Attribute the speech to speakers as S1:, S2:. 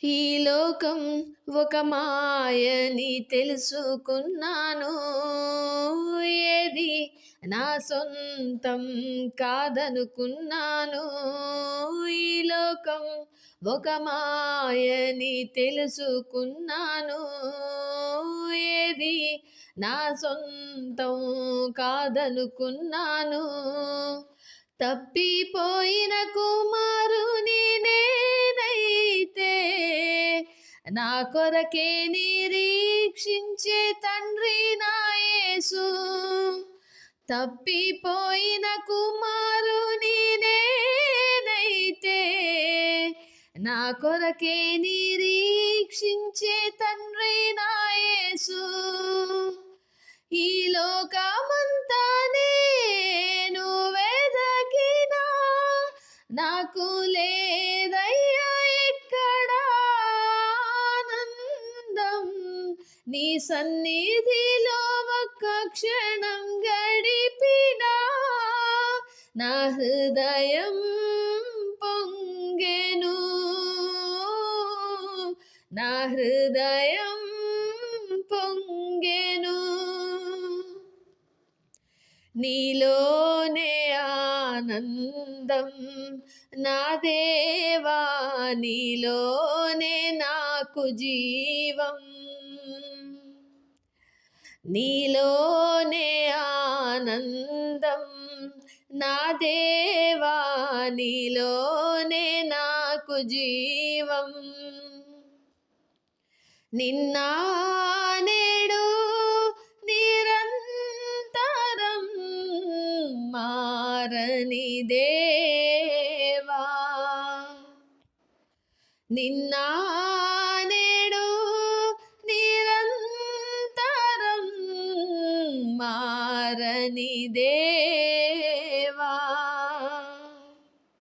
S1: ఈ లోకం ఒక మాయని తెలుసుకున్నాను. ఏది నా సొంతం కాదనుకున్నాను. ఈ లోకం ఒక మాయని తెలుసుకున్నాను. ఏది నా సొంతం కాదనుకున్నాను. తప్పిపోయిన కుమారుని నేనైతే నా కొరకే నిరీక్షించే తండ్రి నా యేసు. తప్పిపోయిన కుమారుని నేనైతే నా కొరకే నిరీక్షించే తండ్రి నా యేసు. ఈ లోకమంతా నేను వెదకినా నాకు లేదయ్యా ఎక్కడ ఆనందం. నీ సన్నిధిలో ఒక్క క్షణం గడిపినా నా హృదయం పొంగెను. నా హృదయం పొంగెను. నీలోనే ఆనందం నా దేవా, నీలోనే నాకు జీవం. నీలోనే ఆనందం నా దేవా, నీలోనే నాకు జీవం. నిన్న నేడు నిరంతరం మారని దేవా. నిన్న నేడు నిరంతరం మారని దేవా.